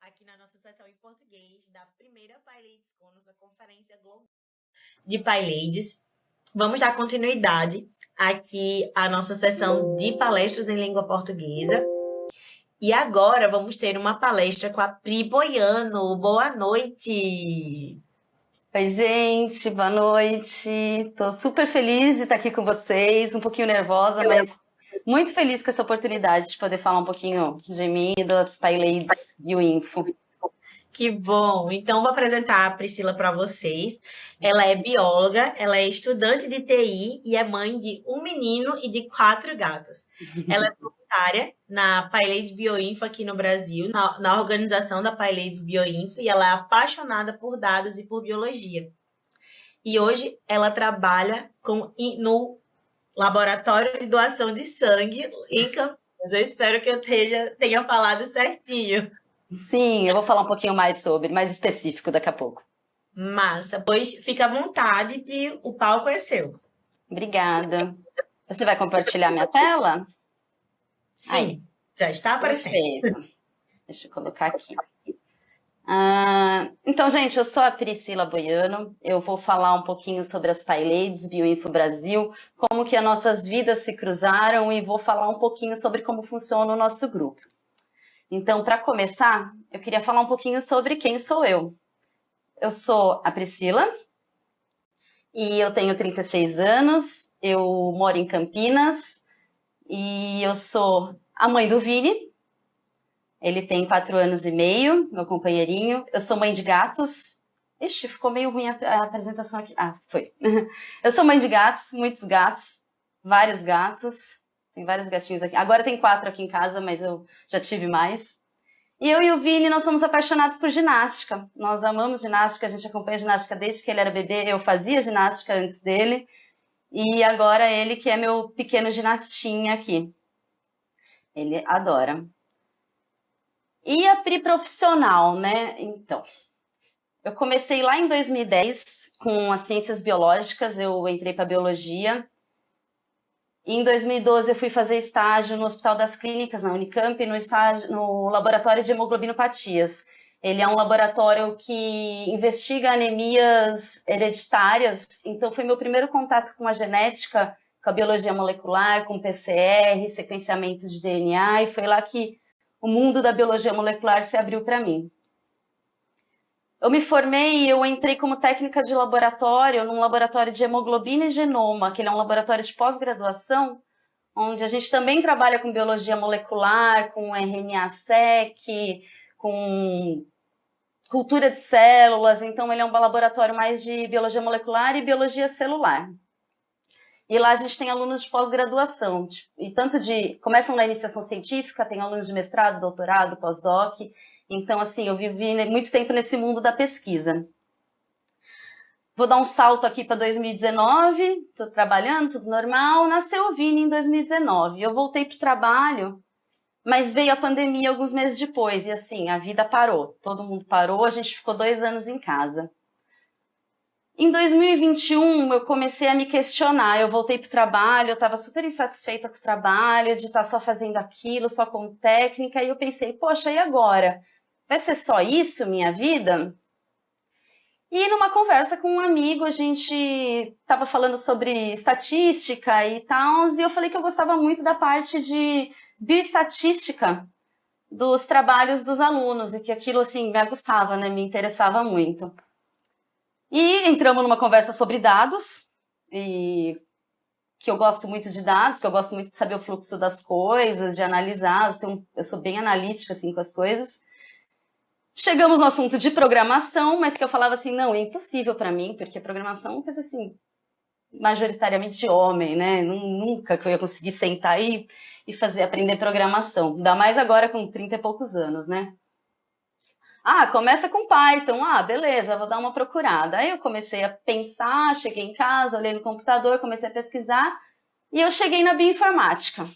aqui na nossa sessão em português da primeira PyLadies Conos, a Conferência Global de PyLadies. Vamos dar continuidade aqui à nossa sessão de palestras em língua portuguesa. E agora vamos ter uma palestra com a Pri Boiano. Boa noite! Oi, gente, boa noite. Estou super feliz de estar aqui com vocês, um pouquinho nervosa, mas muito feliz com essa oportunidade de poder falar um pouquinho de mim e das PyLadies Bioinfo. Que bom! Então, vou apresentar a Priscila para vocês. Ela é bióloga, ela é estudante de TI e é mãe de um menino e de 4 gatos. Ela é voluntária na PyLadies Bioinfo aqui no Brasil, na organização da PyLadies Bioinfo, e ela é apaixonada por dados e por biologia. E hoje ela trabalha no laboratório de doação de sangue em Campinas. Eu espero que eu tenha falado certinho. Sim, eu vou falar um pouquinho mais mais específico daqui a pouco. Massa, pois fica à vontade e o palco é seu. Obrigada. Você vai compartilhar minha tela? Sim, aí. Já está aparecendo. Perfeito. Deixa eu colocar aqui. Então, gente, eu sou a Priscila Boiano. Eu vou falar um pouquinho sobre as PyLadies Bioinfo Brasil, como que as nossas vidas se cruzaram e vou falar um pouquinho sobre como funciona o nosso grupo. Então, para começar, eu queria falar um pouquinho sobre quem sou eu. Eu sou a Priscila e eu tenho 36 anos, eu moro em Campinas e eu sou a mãe do Vini. Ele tem 4 anos e meio, meu companheirinho. Eu sou mãe de gatos. Ixi, ficou meio ruim a apresentação aqui. Ah, foi. Eu sou mãe de gatos, muitos gatos, vários gatos. Tem vários gatinhos aqui. Agora tem 4 aqui em casa, mas eu já tive mais. E eu e o Vini, nós somos apaixonados por ginástica. Nós amamos ginástica, a gente acompanha ginástica desde que ele era bebê. Eu fazia ginástica antes dele. E agora ele que é meu pequeno ginastinha aqui. Ele adora. E a Pri profissional, né? Então, eu comecei lá em 2010 com as ciências biológicas, eu entrei para biologia. E em 2012 eu fui fazer estágio no Hospital das Clínicas, na Unicamp, no laboratório de hemoglobinopatias. Ele é um laboratório que investiga anemias hereditárias, então foi meu primeiro contato com a genética, com a biologia molecular, com PCR, sequenciamento de DNA, e foi lá que o mundo da biologia molecular se abriu para mim. Eu me formei e eu entrei como técnica de laboratório, num laboratório de hemoglobina e genoma, que ele é um laboratório de pós-graduação, onde a gente também trabalha com biologia molecular, com RNA-seq, com cultura de células, então ele é um laboratório mais de biologia molecular e biologia celular. E lá a gente tem alunos de pós-graduação, e começam na iniciação científica, tem alunos de mestrado, doutorado, pós-doc. Então, assim, eu vivi muito tempo nesse mundo da pesquisa. Vou dar um salto aqui para 2019, estou trabalhando, tudo normal. Nasceu o Vini em 2019. Eu voltei para o trabalho, mas veio a pandemia alguns meses depois. E assim, a vida parou, todo mundo parou, a gente ficou 2 anos em casa. Em 2021, eu comecei a me questionar. Eu voltei para o trabalho, eu estava super insatisfeita com o trabalho, de estar só fazendo aquilo, só com técnica. E eu pensei, poxa, e agora? Vai ser só isso, minha vida? E numa conversa com um amigo, a gente estava falando sobre estatística e tal, e eu falei que eu gostava muito da parte de bioestatística dos trabalhos dos alunos, e que aquilo, assim, me aguçava, né? Me interessava muito. E entramos numa conversa sobre dados, e que eu gosto muito de dados, que eu gosto muito de saber o fluxo das coisas, de analisar, eu sou bem analítica, assim, com as coisas. Chegamos no assunto de programação, mas que eu falava assim, não, é impossível para mim, porque programação é uma coisa assim, majoritariamente de homem, né? Nunca que eu ia conseguir sentar e aprender programação. Ainda mais agora com 30 e poucos anos, né? Começa com Python. Beleza, vou dar uma procurada. Aí eu comecei a pensar, cheguei em casa, olhei no computador, comecei a pesquisar e eu cheguei na bioinformática.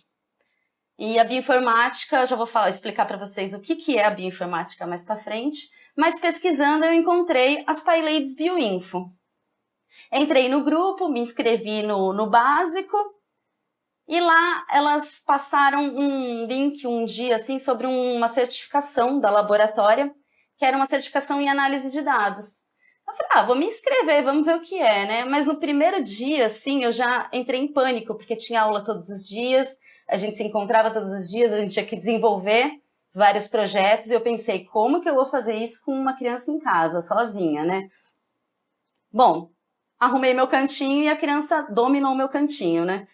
E a bioinformática, já vou explicar para vocês o que é a bioinformática mais para frente, mas pesquisando eu encontrei as PyLadies Bioinfo. Entrei no grupo, me inscrevi no básico, e lá elas passaram um link um dia assim, sobre uma certificação da laboratória, que era uma certificação em análise de dados. Eu falei, vou me inscrever, vamos ver o que é, né? Mas no primeiro dia, assim, eu já entrei em pânico, porque tinha aula todos os dias, a gente se encontrava todos os dias, a gente tinha que desenvolver vários projetos, e eu pensei, como que eu vou fazer isso com uma criança em casa, sozinha, né? Bom, arrumei meu cantinho e a criança dominou meu cantinho, né?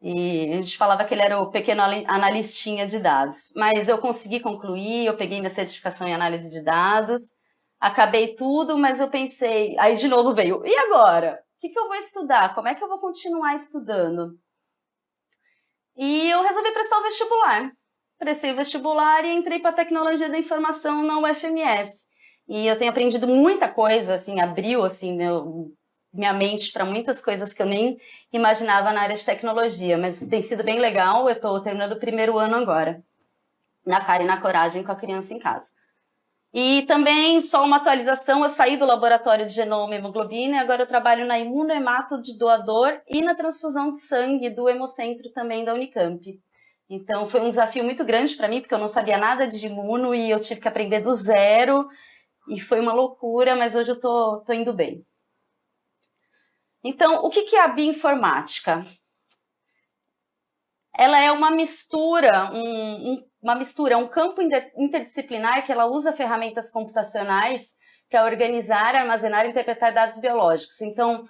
E a gente falava que ele era o pequeno analistinha de dados. Mas eu consegui concluir, eu peguei minha certificação em análise de dados, acabei tudo, mas eu pensei, aí de novo veio, e agora? O que eu vou estudar? Como é que eu vou continuar estudando? E eu resolvi prestar o vestibular. Prestei o vestibular e entrei para tecnologia da informação na UFMS. E eu tenho aprendido muita coisa, assim, abriu assim minha mente para muitas coisas que eu nem imaginava na área de tecnologia, mas tem sido bem legal. Eu estou terminando o primeiro ano agora, na cara e na coragem com a criança em casa. E também, só uma atualização, eu saí do laboratório de genoma e hemoglobina e agora eu trabalho na imunohemato de doador e na transfusão de sangue do Hemocentro também da Unicamp. Então foi um desafio muito grande para mim, porque eu não sabia nada de imuno e eu tive que aprender do zero e foi uma loucura, mas hoje eu tô indo bem. Então, o que é a bioinformática? Ela é uma mistura, um campo interdisciplinar que ela usa ferramentas computacionais para organizar, armazenar e interpretar dados biológicos. Então,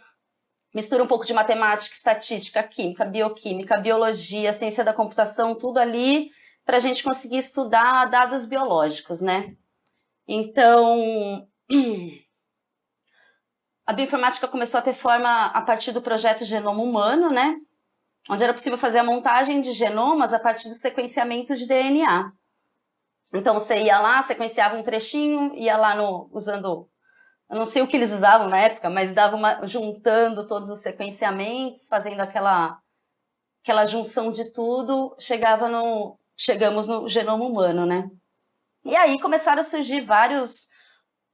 mistura um pouco de matemática, estatística, química, bioquímica, biologia, ciência da computação, tudo ali para a gente conseguir estudar dados biológicos, né? Então, a bioinformática começou a ter forma a partir do projeto Genoma Humano, né? Onde era possível fazer a montagem de genomas a partir do sequenciamento de DNA. Então você ia lá, sequenciava um trechinho, ia lá usando, eu não sei o que eles usavam na época, mas juntando todos os sequenciamentos, fazendo aquela junção de tudo, chegamos no genoma humano, né? E aí começaram a surgir vários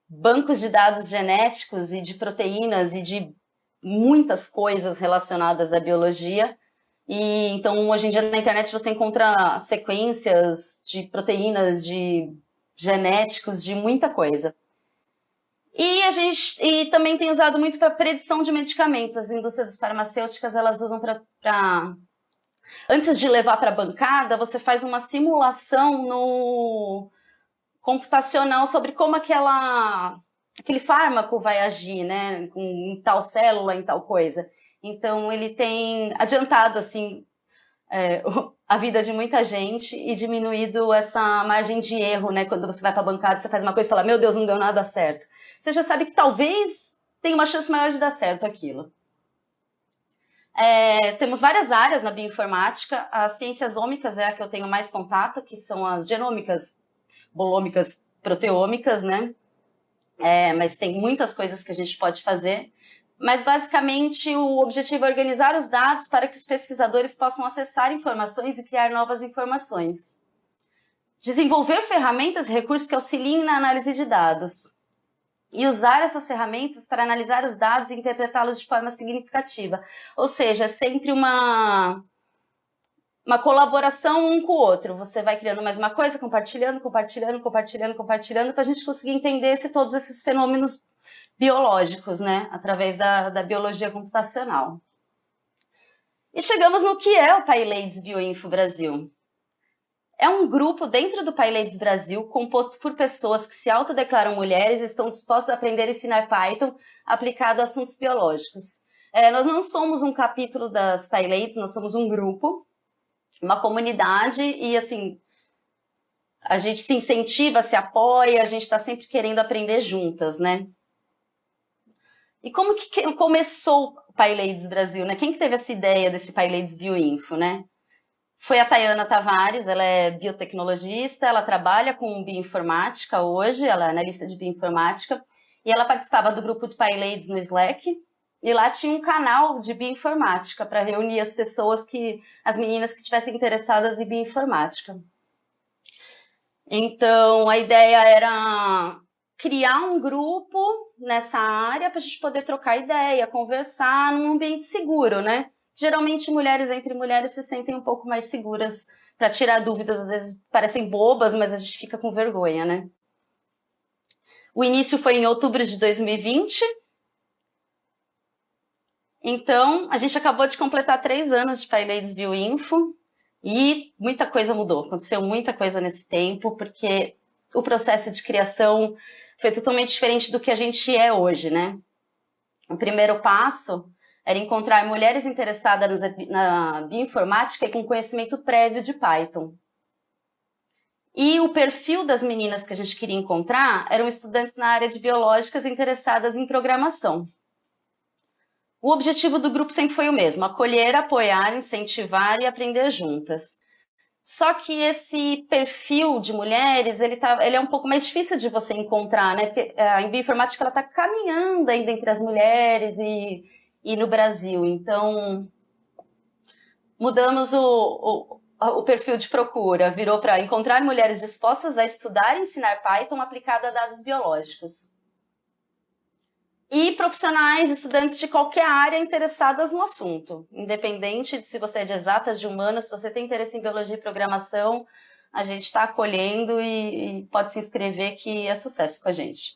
bancos de dados genéticos e de proteínas e de muitas coisas relacionadas à biologia. E então hoje em dia na internet você encontra sequências de proteínas, de genéticos, de muita coisa. E também tem usado muito para predição de medicamentos. As indústrias farmacêuticas elas usam para antes de levar para a bancada, você faz uma simulação no computacional sobre como aquele fármaco vai agir, né, em tal célula, em tal coisa. Então, ele tem adiantado, assim, a vida de muita gente e diminuído essa margem de erro, né? Quando você vai para a bancada, você faz uma coisa e fala, meu Deus, não deu nada certo. Você já sabe que talvez tenha uma chance maior de dar certo aquilo. Temos várias áreas na bioinformática. As ciências ômicas é a que eu tenho mais contato, que são as genômicas, bolômicas, proteômicas, né? Mas tem muitas coisas que a gente pode fazer. Mas, basicamente, o objetivo é organizar os dados para que os pesquisadores possam acessar informações e criar novas informações. Desenvolver ferramentas e recursos que auxiliem na análise de dados. E usar essas ferramentas para analisar os dados e interpretá-los de forma significativa. Ou seja, é sempre uma colaboração um com o outro. Você vai criando mais uma coisa, compartilhando, para a gente conseguir entender todos esses fenômenos biológicos, né? Através da biologia computacional. E chegamos no que é o PyLadies Bioinfo Brasil. É um grupo dentro do PyLadies Brasil composto por pessoas que se autodeclaram mulheres e estão dispostas a aprender a ensinar Python aplicado a assuntos biológicos. Nós não somos um capítulo das PyLadies, nós somos um grupo, uma comunidade e, assim, a gente se incentiva, se apoia, a gente está sempre querendo aprender juntas, né? E como que começou o PyLadies Brasil, né? Quem que teve essa ideia desse PyLadies Bioinfo, né? Foi a Tayana Tavares, ela é biotecnologista, ela trabalha com bioinformática hoje, ela é analista de bioinformática, e ela participava do grupo de PyLadies no Slack, e lá tinha um canal de bioinformática para reunir as pessoas as meninas que estivessem interessadas em bioinformática. Então, a ideia era criar um grupo nessa área para a gente poder trocar ideia, conversar num ambiente seguro, né? Geralmente, mulheres entre mulheres se sentem um pouco mais seguras para tirar dúvidas, às vezes parecem bobas, mas a gente fica com vergonha, né? O início foi em outubro de 2020. Então, a gente acabou de completar 3 anos de PyLadies Bioinfo e muita coisa mudou. Aconteceu muita coisa nesse tempo, porque o processo de criação foi totalmente diferente do que a gente é hoje, né? O primeiro passo era encontrar mulheres interessadas na bioinformática e com conhecimento prévio de Python. E o perfil das meninas que a gente queria encontrar eram estudantes na área de biológicas interessadas em programação. O objetivo do grupo sempre foi o mesmo: acolher, apoiar, incentivar e aprender juntas. Só que esse perfil de mulheres, ele é um pouco mais difícil de você encontrar, né? Porque a bioinformática está caminhando ainda entre as mulheres e no Brasil. Então, mudamos o perfil de procura, virou para encontrar mulheres dispostas a estudar e ensinar Python aplicado a dados biológicos. E profissionais, estudantes de qualquer área interessadas no assunto, independente de se você é de exatas, de humanas, se você tem interesse em biologia e programação, a gente está acolhendo e pode se inscrever que é sucesso com a gente.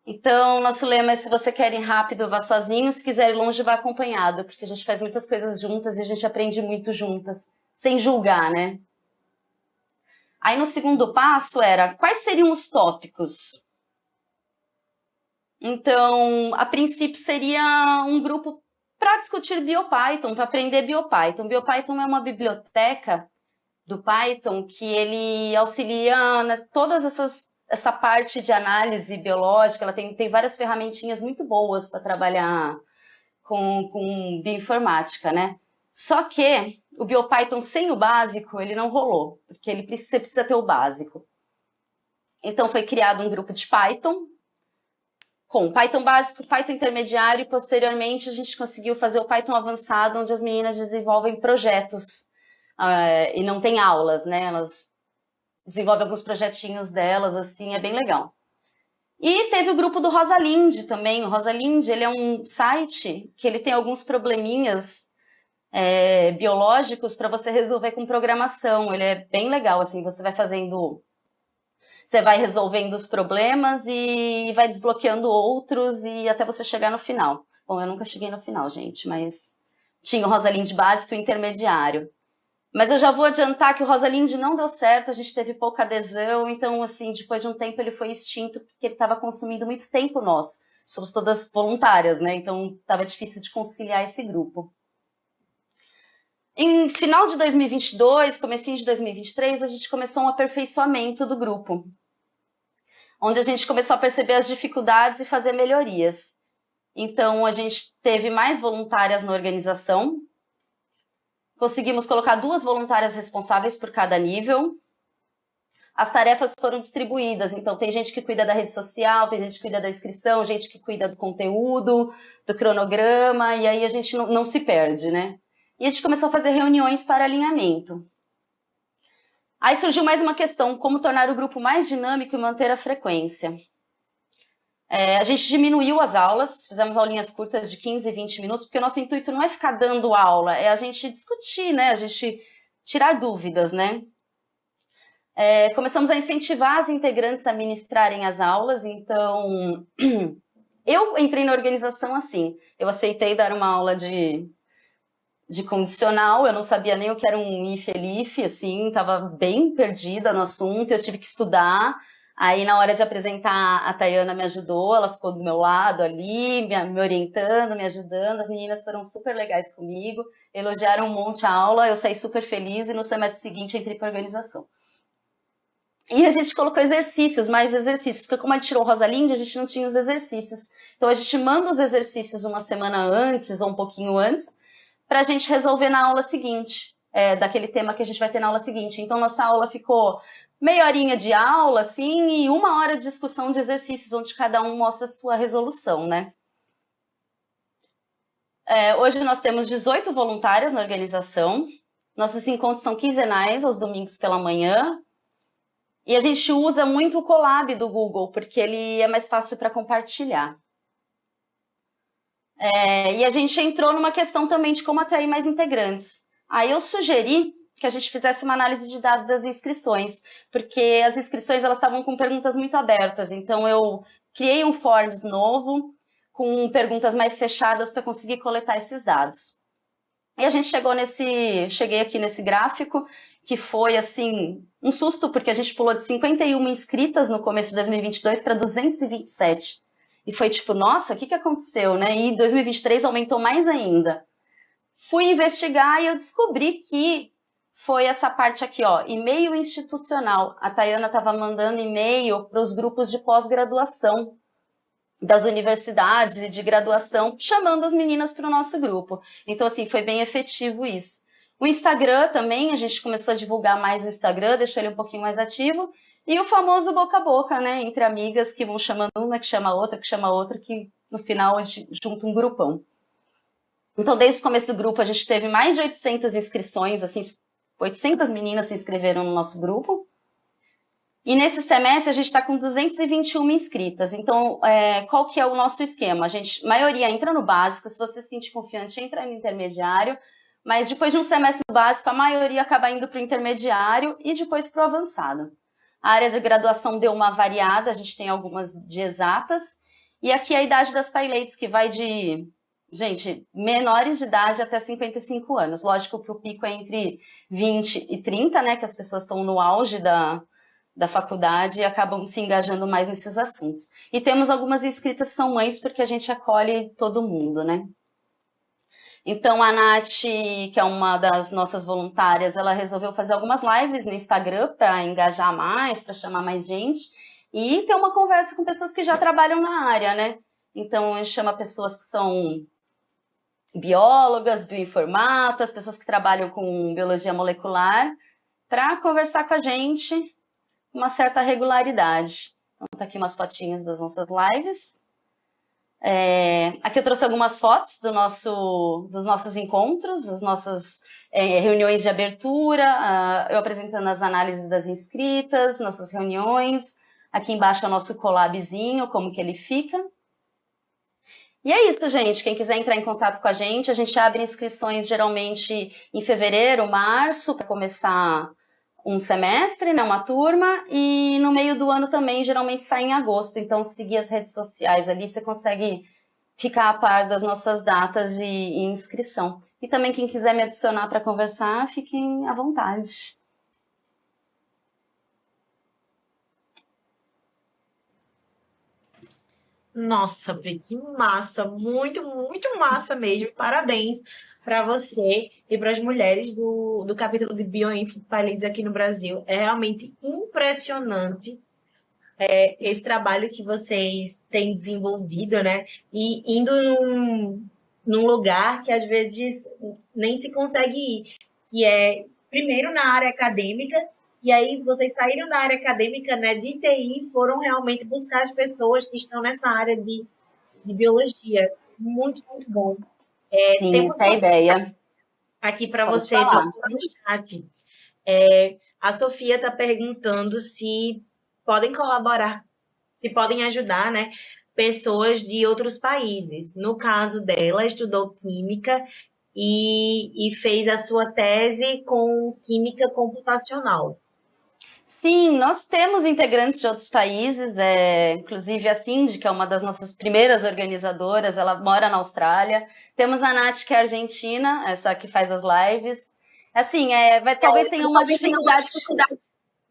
Então, nosso lema é: se você quer ir rápido, vá sozinho, se quiser ir longe, vá acompanhado, porque a gente faz muitas coisas juntas e a gente aprende muito juntas, sem julgar, né? Aí no segundo passo era: quais seriam os tópicos? Então, a princípio seria um grupo para discutir BioPython, para aprender BioPython. BioPython é uma biblioteca do Python que ele auxilia toda essa parte de análise biológica. Ela tem várias ferramentinhas muito boas para trabalhar com bioinformática, né? Só que o BioPython sem o básico, ele não rolou, porque você precisa ter o básico. Então, foi criado um grupo de Python, com Python básico, Python intermediário, e posteriormente a gente conseguiu fazer o Python avançado, onde as meninas desenvolvem projetos e não tem aulas, né? Elas desenvolvem alguns projetinhos delas, assim, é bem legal. E teve o grupo do Rosalind também. O Rosalind, ele é um site que ele tem alguns probleminhas biológicos para você resolver com programação. Ele é bem legal, assim, você vai resolvendo os problemas e vai desbloqueando outros e até você chegar no final. Bom, eu nunca cheguei no final, gente, mas tinha o Rosalind básico e intermediário. Mas eu já vou adiantar que o Rosalind não deu certo, a gente teve pouca adesão, então, assim, depois de um tempo ele foi extinto porque ele estava consumindo muito tempo nosso. Somos todas voluntárias, né? Então, estava difícil de conciliar esse grupo. Em final de 2022, comecinho de 2023, a gente começou um aperfeiçoamento do grupo, onde a gente começou a perceber as dificuldades e fazer melhorias. Então, a gente teve mais voluntárias na organização, conseguimos colocar 2 voluntárias responsáveis por cada nível. As tarefas foram distribuídas, então tem gente que cuida da rede social, tem gente que cuida da inscrição, gente que cuida do conteúdo, do cronograma, e aí a gente não se perde, né? E a gente começou a fazer reuniões para alinhamento. Aí surgiu mais uma questão: como tornar o grupo mais dinâmico e manter a frequência. A gente diminuiu as aulas, fizemos aulinhas curtas de 15, 20 minutos, porque o nosso intuito não é ficar dando aula, é a gente discutir, né? A gente tirar dúvidas, né? Começamos a incentivar as integrantes a ministrarem as aulas, então eu entrei na organização assim: eu aceitei dar uma aula de condicional, eu não sabia nem o que era um if-elif, assim, estava bem perdida no assunto, eu tive que estudar. Aí, na hora de apresentar, a Tayana me ajudou, ela ficou do meu lado ali, me orientando, me ajudando. As meninas foram super legais comigo, elogiaram um monte a aula, eu saí super feliz e no semestre seguinte entrei para a organização. E a gente colocou exercícios, mais exercícios, porque como a gente tirou o Rosalind, a gente não tinha os exercícios. Então, a gente manda os exercícios uma semana antes ou um pouquinho antes, para a gente resolver na aula seguinte, daquele tema que a gente vai ter na aula seguinte. Então, nossa aula ficou meia horinha de aula, assim, e 1 hora de discussão de exercícios, onde cada um mostra a sua resolução, né? Hoje nós temos 18 voluntárias na organização. Nossos encontros são quinzenais, aos domingos pela manhã. E a gente usa muito o Colab do Google, porque ele é mais fácil para compartilhar. E a gente entrou numa questão também de como atrair mais integrantes. Aí eu sugeri que a gente fizesse uma análise de dados das inscrições, porque as inscrições elas estavam com perguntas muito abertas, então eu criei um Forms novo, com perguntas mais fechadas para conseguir coletar esses dados. E a gente cheguei aqui nesse gráfico, que foi assim, um susto, porque a gente pulou de 51 inscritas no começo de 2022 para 227. E foi tipo, nossa, o que aconteceu, né? E 2023 aumentou mais ainda. Fui investigar e eu descobri que foi essa parte aqui, ó, e-mail institucional. A Tayana estava mandando e-mail para os grupos de pós-graduação das universidades e de graduação, chamando as meninas para o nosso grupo. Então, assim, foi bem efetivo isso. O Instagram também, a gente começou a divulgar mais o Instagram, deixou ele um pouquinho mais ativo. E o famoso boca a boca, né? Entre amigas que vão chamando uma, que chama outra, que no final a gente junta um grupão. Então, desde o começo do grupo, a gente teve mais de 800 inscrições, assim, 800 meninas se inscreveram no nosso grupo. E nesse semestre a gente está com 221 inscritas. Então, qual que é o nosso esquema? A maioria entra no básico, se você se sentir confiante, entra no intermediário, mas depois de um semestre básico, a maioria acaba indo para o intermediário e depois para o avançado. A área de graduação deu uma variada, a gente tem algumas de exatas, e aqui a idade das PyLadies, que vai de, gente, menores de idade até 55 anos. Lógico que o pico é entre 20 e 30, né, que as pessoas estão no auge da faculdade e acabam se engajando mais nesses assuntos. E temos algumas inscritas que são mães, porque a gente acolhe todo mundo, né? Então, a Nath, que é uma das nossas voluntárias, ela resolveu fazer algumas lives no Instagram para engajar mais, para chamar mais gente e ter uma conversa com pessoas que já trabalham na área, né? Então, a gente chama pessoas que são biólogas, bioinformatas, pessoas que trabalham com biologia molecular, para conversar com a gente com uma certa regularidade. Então, tá aqui umas fotinhas das nossas lives. Aqui eu trouxe algumas fotos dos nossos encontros, as nossas reuniões de abertura, eu apresentando as análises das inscritas, nossas reuniões. Aqui embaixo é o nosso collabzinho, como que ele fica. E é isso, gente. Quem quiser entrar em contato com a gente abre inscrições geralmente em fevereiro, março, para começar um semestre, né, uma turma, e no meio do ano também, geralmente sai em agosto. Então, seguir as redes sociais ali, você consegue ficar a par das nossas datas de inscrição. E também, quem quiser me adicionar para conversar, fiquem à vontade. Nossa, Pri, que massa! Muito, muito massa mesmo. Parabéns para você e para as mulheres do capítulo de Bioinfo Palides aqui no Brasil. É realmente impressionante esse trabalho que vocês têm desenvolvido, né? E indo num lugar que às vezes nem se consegue ir, que é primeiro na área acadêmica, e aí vocês saíram da área acadêmica, né, de TI, e foram realmente buscar as pessoas que estão nessa área de biologia. Muito, muito bom. Sim, Temos essa é a ideia. aqui para Pode você falar. no chat. A Sofia está perguntando se podem colaborar, se podem ajudar, né, pessoas de outros países. No caso dela, estudou química e fez a sua tese com química computacional. Sim, nós temos integrantes de outros países, inclusive a Cindy, que é uma das nossas primeiras organizadoras, ela mora na Austrália. Temos a Nath, que é argentina, essa que faz as lives. Assim, talvez tenha uma dificuldade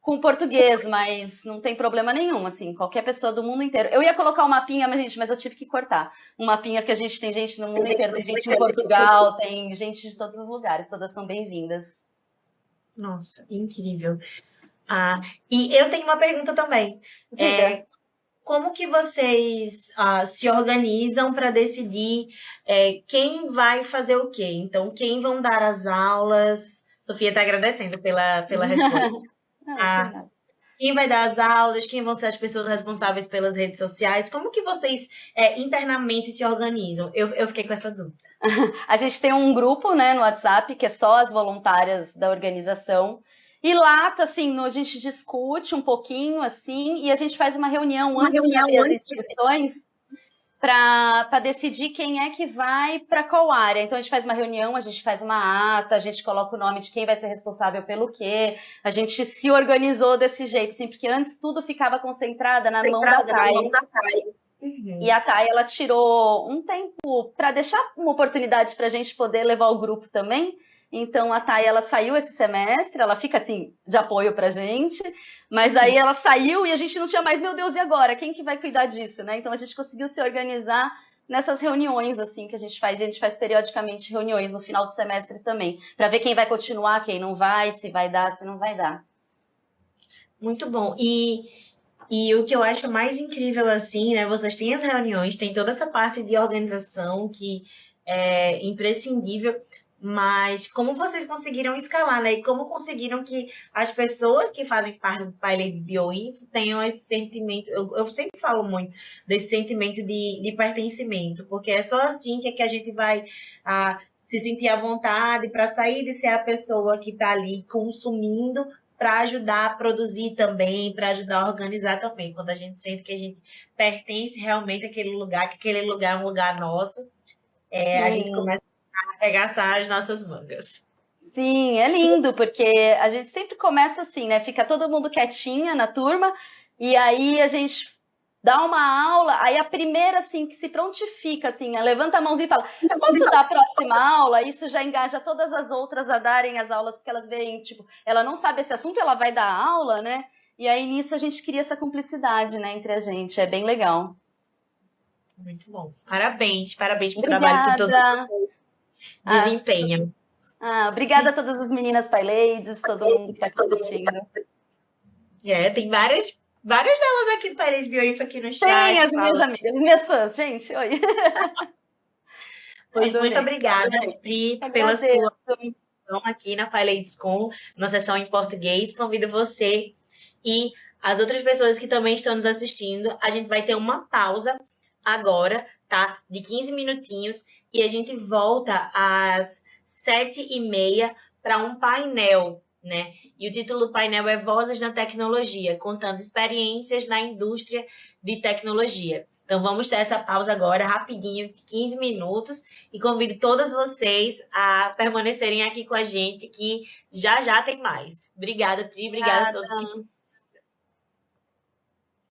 com o português, mas não tem problema nenhum, assim, qualquer pessoa do mundo inteiro. Eu ia colocar um mapinha, mas eu tive que cortar. Um mapinha que a gente tem gente no mundo inteiro, tem gente em Portugal, tem gente de todos os lugares, todas são bem-vindas. Nossa, incrível. E eu tenho uma pergunta também. Como que vocês se organizam para decidir quem vai fazer o quê? Então, quem vão dar as aulas? Sofia está agradecendo pela resposta. Quem vai dar as aulas? Quem vão ser as pessoas responsáveis pelas redes sociais? Como que vocês internamente se organizam? Eu fiquei com essa dúvida. A gente tem um grupo, né, no WhatsApp, que é só as voluntárias da organização. E lá, assim, a gente discute um pouquinho, assim, e a gente faz uma reunião antes de abrir as inscrições para decidir quem é que vai para qual área. Então a gente faz uma reunião, a gente faz uma ata, a gente coloca o nome de quem vai ser responsável pelo quê. A gente se organizou desse jeito, assim, porque antes tudo ficava concentrada na mão da Thay. E a Thay, ela tirou um tempo para deixar uma oportunidade para a gente poder levar o grupo também. Então a Thay, ela saiu esse semestre, ela fica assim de apoio pra gente, mas aí ela saiu e a gente não tinha mais, meu Deus, e agora? Quem que vai cuidar disso, né? Então a gente conseguiu se organizar nessas reuniões assim que a gente faz periodicamente reuniões no final do semestre também, para ver quem vai continuar, quem não vai, se vai dar, se não vai dar. Muito bom. E o que eu acho mais incrível, assim, né? Vocês têm as reuniões, tem toda essa parte de organização que é imprescindível, mas como vocês conseguiram escalar, né? E como conseguiram que as pessoas que fazem parte do PyLadies BioInfo tenham esse sentimento, eu sempre falo muito desse sentimento de pertencimento, porque é só assim que a gente vai se sentir à vontade para sair de ser a pessoa que está ali consumindo para ajudar a produzir também, para ajudar a organizar também. Quando a gente sente que a gente pertence realmente àquele lugar, que aquele lugar é um lugar nosso, a gente começa a arregaçar as nossas mangas. Sim, é lindo, porque a gente sempre começa assim, né? Fica todo mundo quietinha na turma, e aí a gente dá uma aula, aí a primeira, assim, que se prontifica, assim, né? Levanta a mãozinha e fala, eu posso dar a próxima aula? Isso já engaja todas as outras a darem as aulas, porque elas veem, tipo, ela não sabe esse assunto, ela vai dar aula, né? E aí nisso a gente cria essa cumplicidade, né, entre a gente, é bem legal. Muito bom. Parabéns, parabéns pelo trabalho que todos Obrigada! Ah, desempenham. obrigada a todas as meninas PyLadies, todo mundo que está aqui assistindo. Tem várias delas aqui do Paris Bioinfo aqui no Tem chat. as minhas amigas, as minhas fãs, gente. Oi. Pois muito Adorei. obrigada, Pri, pela Agradeço. sua participação aqui na PyLadies Com, na sessão em português. Convido você e as outras pessoas que também estão nos assistindo. A gente vai ter uma pausa agora, tá? De 15 minutinhos. E a gente volta às 7h30 para um painel, né? E o título do painel é Vozes na Tecnologia, contando experiências na indústria de tecnologia. Então vamos ter essa pausa agora, rapidinho, de 15 minutos, e convido todas vocês a permanecerem aqui com a gente, que já já tem mais. Obrigada, Pri, obrigada a todos que